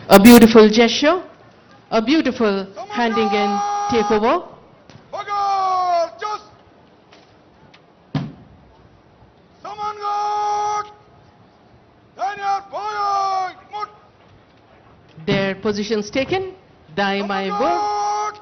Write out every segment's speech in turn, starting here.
A beautiful gesture, a beautiful handing in takeover. Their positions taken. Dai mai bo.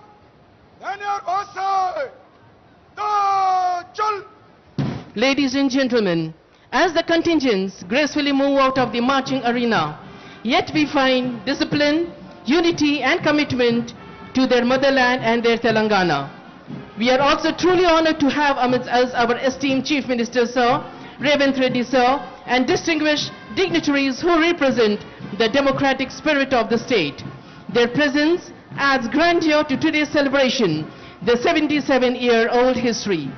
Ladies and gentlemen, as the contingents gracefully move out of the marching arena, yet we find discipline, unity and commitment to their motherland and their Telangana. We are also truly honored to have amidst us our esteemed Chief Minister Sir, Revanth Reddy Sir, and distinguished dignitaries who represent the democratic spirit of the state. Their presence adds grandeur to today's celebration, the 77-year-old history.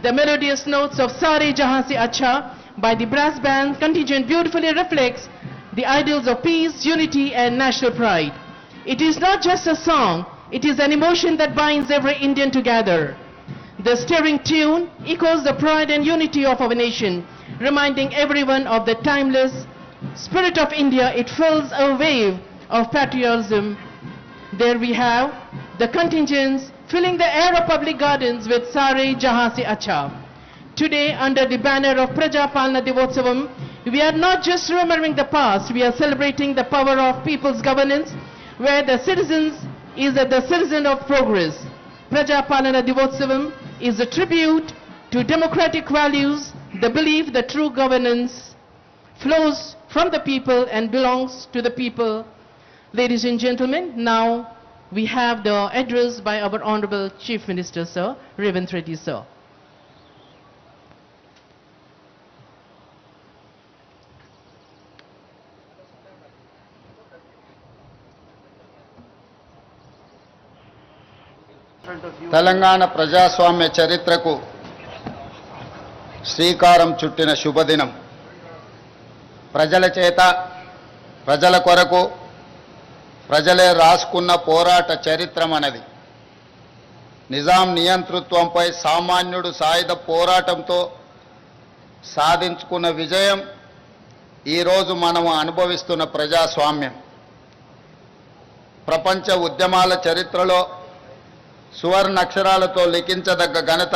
The melodious notes of Sare Jahan Se Acha by the brass band contingent beautifully reflects the ideals of peace, unity and national pride. It is not just a song, it is an emotion that binds every Indian together. The stirring tune echoes the pride and unity of our nation, reminding everyone of the timeless spirit of India. It fills a wave of patriotism. There we have the contingents filling the air of public gardens with Sare Jahan Se Acha. Today, under the banner of Praja Palana Divotsavam, we are not just remembering the past, we are celebrating the power of people's governance, where the citizens is the citizen of progress. Praja Palana Divotsavam is a tribute to democratic values, the belief that true governance flows from the people and belongs to the people. Ladies and gentlemen, now we have the address by our Honorable Chief Minister, Sir, Revanth Reddy, Sir. Telangana ప్రజాస్వామ్య చరిత్రకు శ్రీకారం చుట్టిన శుభదినం. ప్రజల చేత, ప్రజల కొరకు ప్రజలే రాసుకున్న పోరాట చరిత్ర మనది. నిజాం నియంతృత్వంపై సామాన్యుడు సాయుధ పోరాటంతో సాధించుకున్న విజయం ఈరోజు మనము అనుభవిస్తున్న ప్రజాస్వామ్యం. ప్రపంచ ఉద్యమాల చరిత్రలో సువర్ణాక్షరాలతో లిఖించదగ్గ ఘనత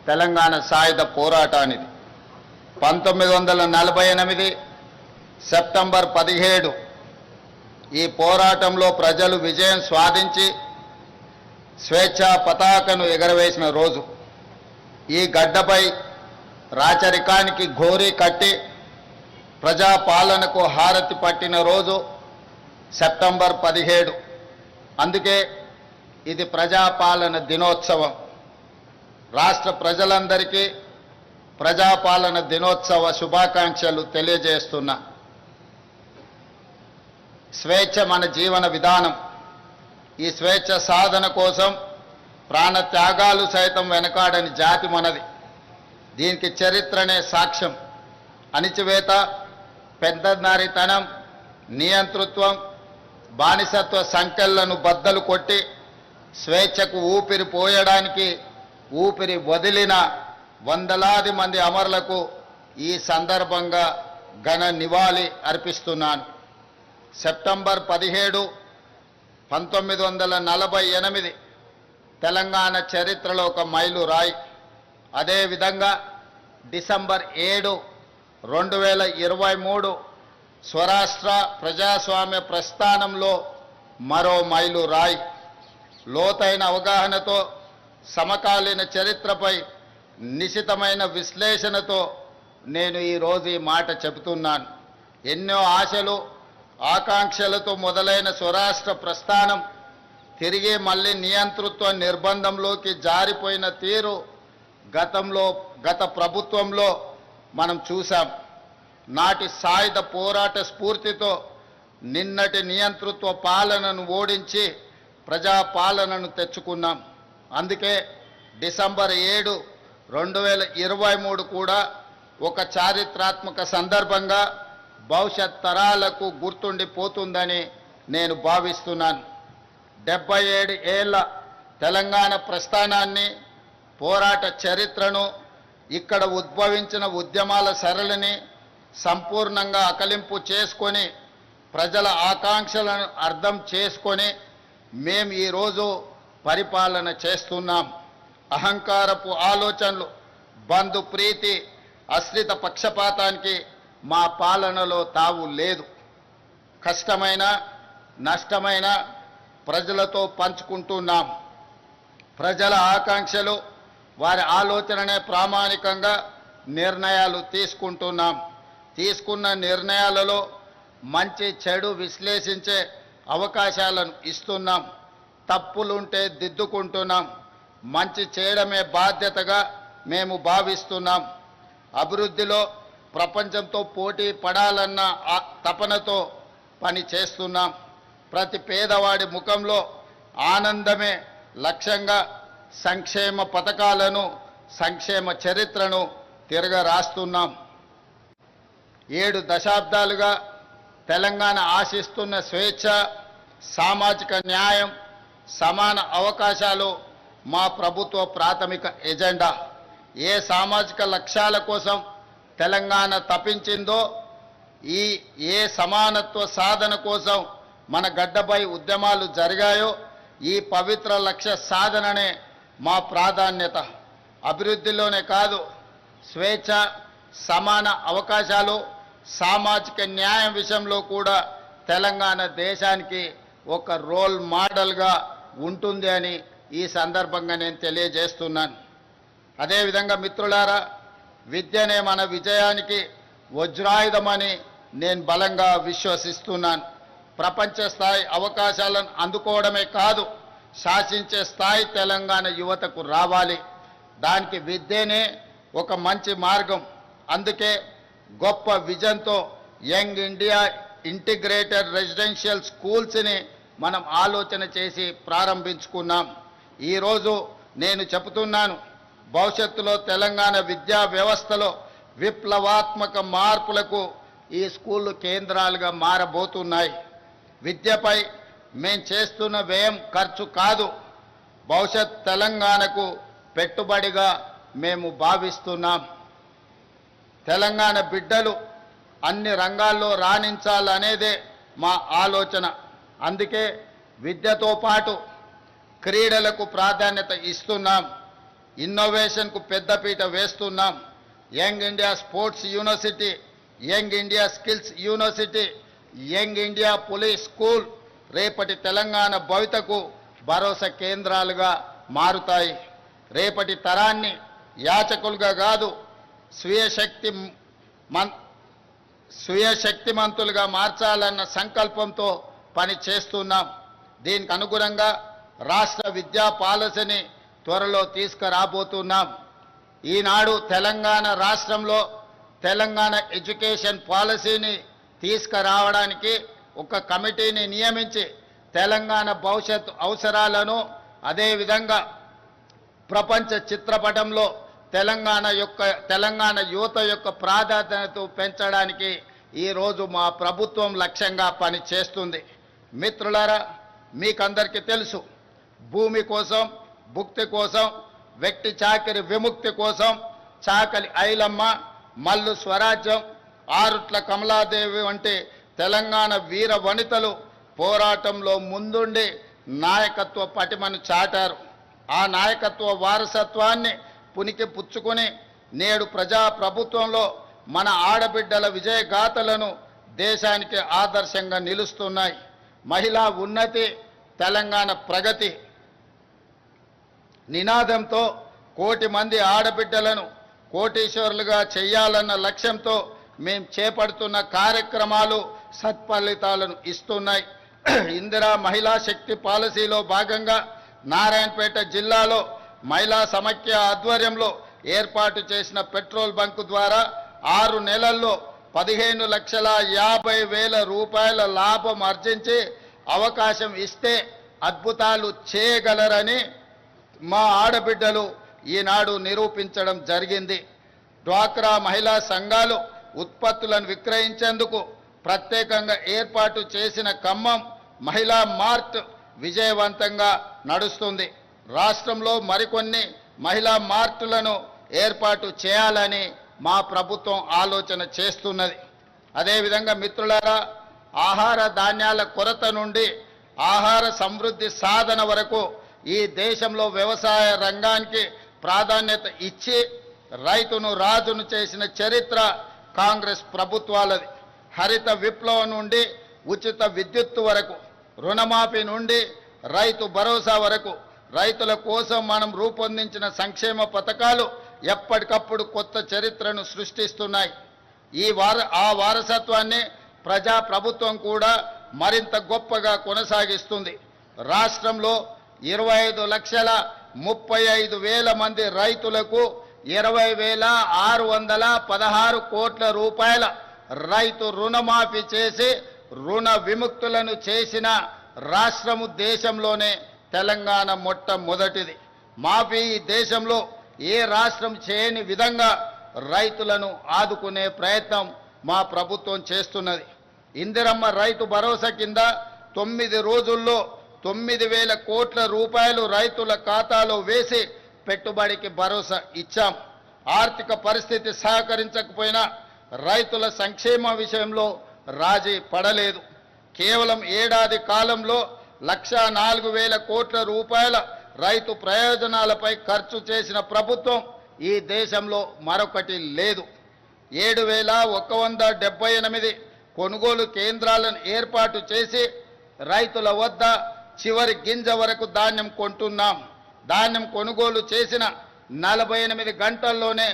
తెలంగాణ సాయుధ పోరాటానిది. 1948 సెప్టెంబర్ 17 ఈ పోరాటంలో ప్రజలు విజయం సాధించి స్వేచ్ఛా పతాకను ఎగరవేసిన రోజు. ఈ గడ్డపై రాచరికానికి ఘోరీ కట్టి ప్రజాపాలనకు హారతి పట్టిన రోజు సెప్టెంబర్ 17. అందుకే ఇది ప్రజాపాలన దినోత్సవం. రాష్ట్ర ప్రజలందరికీ ప్రజాపాలన దినోత్సవ శుభాకాంక్షలు తెలియజేస్తున్నా. స్వేచ్ఛ మన జీవన విధానం. ఈ స్వేచ్ఛ సాధన కోసం ప్రాణ త్యాగాలు సైతం వెనకాడని జాతి మనది. దీనికి చరిత్రనే సాక్ష్యం. అణిచివేత, పెద్దనారితనం, నియంతృత్వం, బానిసత్వ సంకెళ్లను బద్దలు కొట్టి స్వేచ్ఛకు ఊపిరి పోయడానికి ఊపిరి వదిలిన వందలాది మంది అమరులకు ఈ సందర్భంగా ఘన నివాళి అర్పిస్తున్నాను. సెప్టెంబర్ 17, 1948 తెలంగాణ చరిత్రలో ఒక మైలురాయి. అదేవిధంగా డిసెంబర్ 7, 2023 స్వరాష్ట్ర ప్రజాస్వామ్య ప్రస్థానంలో మరో మైలురాయి. లోతైన అవగాహనతో, సమకాలీన చరిత్రపై నిశితమైన విశ్లేషణతో నేను ఈరోజు ఈ మాట చెబుతున్నాను. ఎన్నో ఆశలు, ఆకాంక్షలతో మొదలైన స్వరాష్ట్ర ప్రస్థానం తిరిగి మళ్ళీ నియంతృత్వ నిర్బంధంలోకి జారిపోయిన తీరు గత ప్రభుత్వంలో మనం చూసాం. నాటి సాయుధ పోరాట స్ఫూర్తితో నిన్నటి నియంతృత్వ పాలనను ఓడించి ప్రజాపాలనను తెచ్చుకున్నాం. అందుకే డిసెంబర్ 7, 2023 కూడా ఒక చారిత్రాత్మక సందర్భంగా భవిష్యత్ తరాలకు గుర్తుండిపోతుందని నేను భావిస్తున్నాను. 77 ఏళ్ల తెలంగాణ ప్రస్థానాన్ని, పోరాట చరిత్రను, ఇక్కడ ఉద్భవించిన ఉద్యమాల సరళిని సంపూర్ణంగా అకలింపు చేసుకొని ప్రజల ఆకాంక్షలను అర్థం చేసుకొని మేము ఈరోజు పరిపాలన చేస్తున్నాం. అహంకారపు ఆలోచనలు, బంధు ప్రీతి, అశ్రిత పక్షపాతానికి మా పాలనలో తావు లేదు. కష్టమైన నష్టమైన ప్రజలతో పంచుకుంటున్నాం. ప్రజల ఆకాంక్షలు, వారి ఆలోచననే ప్రామాణికంగా నిర్ణయాలు తీసుకుంటున్నాం. తీసుకున్న నిర్ణయాలలో మంచి చెడు విశ్లేషించే అవకాశాలను ఇస్తున్నాం. తప్పులుంటే దిద్దుకుంటున్నాం. మంచి చేయడమే బాధ్యతగా మేము భావిస్తున్నాం. అభివృద్ధిలో ప్రపంచంతో పోటీ పడాలన్న తపనతో పని చేస్తున్నాం. ప్రతి పేదవాడి ముఖంలో ఆనందమే లక్ష్యంగా సంక్షేమ పథకాలను, సంక్షేమ చరిత్రను తిరగరాస్తున్నాం. 7 దశాబ్దాలుగా తెలంగాణ ఆశిస్తున్న స్వేచ్ఛ, సామాజిక న్యాయం, సమాన అవకాశాలు మా ప్రభుత్వ ప్రాథమిక ఎజెండా. ఏ సామాజిక లక్ష్యాల కోసం తెలంగాణ తపించిందో, ఏ సమానత్వ సాధన కోసం మన గడ్డపై ఉద్యమాలు జరిగాయో, ఈ పవిత్ర లక్ష్య సాధననే మా ప్రాధాన్యత. అభివృద్ధిలోనే కాదు, స్వేచ్ఛ, సమాన అవకాశాలు, సామాజిక న్యాయం విషయంలో కూడా తెలంగాణ దేశానికి ఒక రోల్ మోడల్గా ఉంటుంది అని ఈ సందర్భంగా నేను తెలియజేస్తున్నాను. అదేవిధంగా మిత్రులారా, విద్యనే మన విజయానికి వజ్రాయుధమని నేను బలంగా విశ్వసిస్తున్నాను. ప్రపంచ స్థాయి అవకాశాలను అందుకోవడమే కాదు, శాసించే స్థాయి తెలంగాణ యువతకు రావాలి. దానికి విద్యనే ఒక మంచి మార్గం. అందుకే గొప్ప విజన్తో యంగ్ ఇండియా ఇంటిగ్రేటెడ్ రెసిడెన్షియల్ స్కూల్స్ని మనం ఆలోచన చేసి ప్రారంభించుకున్నాం. ఈరోజు నేను చెబుతున్నాను, భవిష్యత్తులో తెలంగాణ విద్యా వ్యవస్థలో విప్లవాత్మక మార్పులకు ఈ స్కూళ్ళు కేంద్రాలుగా మారబోతున్నాయి. విద్యపై మేం చేస్తున్న వ్యయం ఖర్చు కాదు, భవిష్యత్ తెలంగాణకు పెట్టుబడిగా మేము భావిస్తున్నాం. తెలంగాణ బిడ్డలు అన్ని రంగాల్లో రాణించాలనేదే మా ఆలోచన. అందుకే విద్యతో పాటు క్రీడలకు ప్రాధాన్యత ఇస్తున్నాం. ఇన్నోవేషన్కు పెద్దపీట వేస్తున్నాం. Young India sports university, young India skills university, young India police school రేపటి తెలంగాణ భవితకు భరోసా కేంద్రాలుగా మారుతాయి. రేపటి తరాన్ని యాచకులుగా కాదు, స్వీయ శక్తిమంతులుగా మార్చాలన్న సంకల్పంతో పని చేస్తున్నాం. దీనికి అనుగుణంగా రాష్ట్ర విద్యా పాలసీని త్వరలో తీసుకురాబోతున్నాం. ఈనాడు తెలంగాణ రాష్ట్రంలో తెలంగాణ ఎడ్యుకేషన్ పాలసీని తీసుకురావడానికి ఒక కమిటీని నియమించి తెలంగాణ భవిష్యత్ అవసరాలను, అదేవిధంగా ప్రపంచ చిత్రపటంలో తెలంగాణ యువత యొక్క ప్రాధాన్యతను పెంచడానికి ఈరోజు మా ప్రభుత్వం లక్ష్యంగా పనిచేస్తుంది. మిత్రులారా, మీకందరికీ తెలుసు, భూమి కోసం, భుక్తి కోసం, వ్యక్తి చాకిరి విముక్తి కోసం చాకలి ఐలమ్మ, మల్లు స్వరాజ్యం, ఆరుట్ల కమలాదేవి వంటి తెలంగాణ వీర వనితలు పోరాటంలో ముందుండి నాయకత్వ పటిమను చాటారు. ఆ నాయకత్వ వారసత్వాన్ని పునికి పుచ్చుకొని నేడు ప్రజాప్రభుత్వంలో మన ఆడబిడ్డల విజయగాథలను దేశానికి ఆదర్శంగా నిలుస్తున్నాయి. మహిళా ఉన్నతి, తెలంగాణ ప్రగతి నినాదంతో కోటి మంది ఆడబిడ్డలను కోటీశ్వరులుగా చేయాలన్న లక్ష్యంతో మేము చేపడుతున్న కార్యక్రమాలు సత్ఫలితాలను ఇస్తున్నాయి. ఇందిరా మహిళా శక్తి పాలసీలో భాగంగా నారాయణపేట జిల్లాలో మహిళా సమైక్య ఆధ్వర్యంలో ఏర్పాటు చేసిన పెట్రోల్ బంకు ద్వారా 6 నెలల్లో 15,50,000 రూపాయల లాభం ఆర్జించి అవకాశం ఇస్తే అద్భుతాలు చేయగలరని మా ఆడబిడ్డలు ఈనాడు నిరూపించడం జరిగింది. డ్వాక్రా మహిళా సంఘాలు ఉత్పత్తులను విక్రయించేందుకు ప్రత్యేకంగా ఏర్పాటు చేసిన ఖమ్మం మహిళా మార్ట్ విజయవంతంగా నడుస్తుంది. రాష్ట్రంలో మరికొన్ని మహిళా మార్టులను ఏర్పాటు చేయాలని మా ప్రభుత్వం ఆలోచన చేస్తున్నది. అదేవిధంగా మిత్రులారా, ఆహార ధాన్యాల కొరత నుండి ఆహార సమృద్ధి సాధన వరకు ఈ దేశంలో వ్యవసాయ రంగానికి ప్రాధాన్యత ఇచ్చి రైతును రాజును చేసిన చరిత్ర కాంగ్రెస్ ప్రభుత్వాలది. హరిత విప్లవం నుండి ఉచిత విద్యుత్తు వరకు, రుణమాఫీ నుండి రైతు భరోసా వరకు రైతుల కోసం మనం రూపొందించిన సంక్షేమ పథకాలు ఎప్పటికప్పుడు కొత్త చరిత్రను సృష్టిస్తున్నాయి. ఆ వారసత్వాన్ని ప్రజా ప్రభుత్వం కూడా మరింత గొప్పగా కొనసాగిస్తుంది. రాష్ట్రంలో 25,35,000 మంది రైతులకు 20,616 కోట్ల రూపాయల రైతు రుణమాఫీ చేసి రుణ విముక్తులను చేసిన రాష్ట్రము దేశంలోనే తెలంగాణ మొట్టమొదటిది. మాఫీ ఈ దేశంలో ఏ రాష్ట్రం చేయని విధంగా రైతులను ఆదుకునే ప్రయత్నం మా ప్రభుత్వం చేస్తున్నది. ఇందిరమ్మ రైతు భరోసా కింద 9 రోజుల్లో 9,000 కోట్ల రూపాయలు రైతుల ఖాతాలో వేసి పెట్టుబడికి భరోసా ఇచ్చాం. ఆర్థిక పరిస్థితి సహకరించకపోయినా రైతుల సంక్షేమ విషయంలో రాజీ పడలేదు. కేవలం ఏడాది కాలంలో 1,04,000 కోట్ల రూపాయల రైతు ప్రయోజనాలపై ఖర్చు చేసిన ప్రభుత్వం ఈ దేశంలో మరొకటి లేదు. 7,178 కొనుగోలు కేంద్రాలను ఏర్పాటు చేసి రైతుల వద్ద చివరి గింజ వరకు ధాన్యం కొంటున్నాం. ధాన్యం కొనుగోలు చేసిన 48 గంటల్లోనే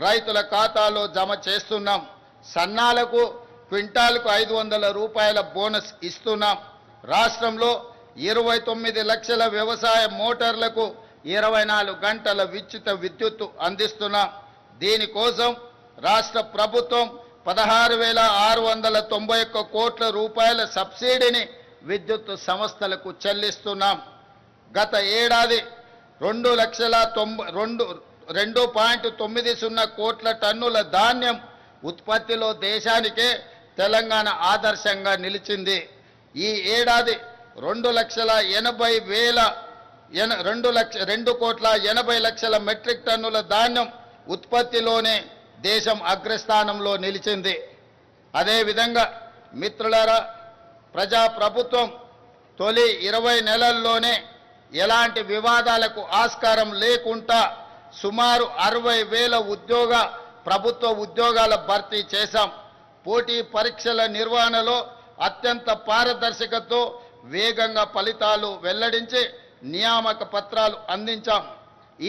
రైతుల ఖాతాలో జమ చేస్తున్నాం. సన్నాలకు క్వింటాల్కు 500 రూపాయల బోనస్ ఇస్తున్నాం. రాష్ట్రంలో 29 లక్షల వ్యవసాయ మోటార్లకు 24 గంటల ఉచిత విద్యుత్తు అందిస్తున్నాం. దీనికోసం రాష్ట్ర ప్రభుత్వం 16,691 కోట్ల రూపాయల సబ్సిడీని విద్యుత్ సంస్థలకు చెల్లిస్తున్నాం. గత ఏడాది 2,90,2.90 కోట్ల టన్నుల ధాన్యం ఉత్పత్తిలో దేశానికే తెలంగాణ ఆదర్శంగా నిలిచింది. ఈ ఏడాది 2,80,00,000 మెట్రిక్ టన్నుల ధాన్యం ఉత్పత్తిలోనే దేశం అగ్రస్థానంలో నిలిచింది. అదేవిధంగా మిత్రులారా, ప్రజాప్రభుత్వం తొలి 20 నెలల్లోనే ఎలాంటి వివాదాలకు ఆస్కారం లేకుండా సుమారు 60,000 ప్రభుత్వ ఉద్యోగాల భర్తీ చేశాం. పోటీ పరీక్షల నిర్వహణలో అత్యంత పారదర్శకతతో వేగంగా ఫలితాలు వెల్లడించి నియామక పత్రాలు అందించాం.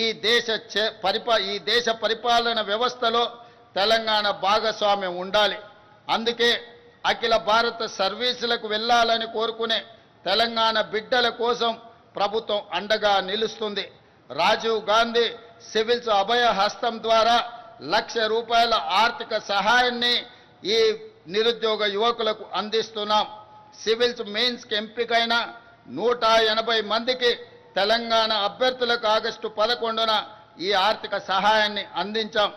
ఈ దేశ పరిపాలన వ్యవస్థలో తెలంగాణ భాగస్వామ్యం ఉండాలి. అందుకే అఖిల భారత సర్వీసులకు వెళ్ళాలని కోరుకునే తెలంగాణ బిడ్డల కోసం ప్రభుత్వం అండగా నిలుస్తుంది. రాజీవ్ గాంధీ సివిల్స్ అభయ హస్తం ద్వారా ₹1,00,000 ఆర్థిక సహాయాన్ని ఈ నిరుద్యోగ యువకులకు అందిస్తున్నాం. సివిల్స్ మెయిన్స్కి ఎంపికైన 180 మందికి తెలంగాణ అభ్యర్థులకు ఆగస్టు 11న ఈ ఆర్థిక సహాయాన్ని అందించాం.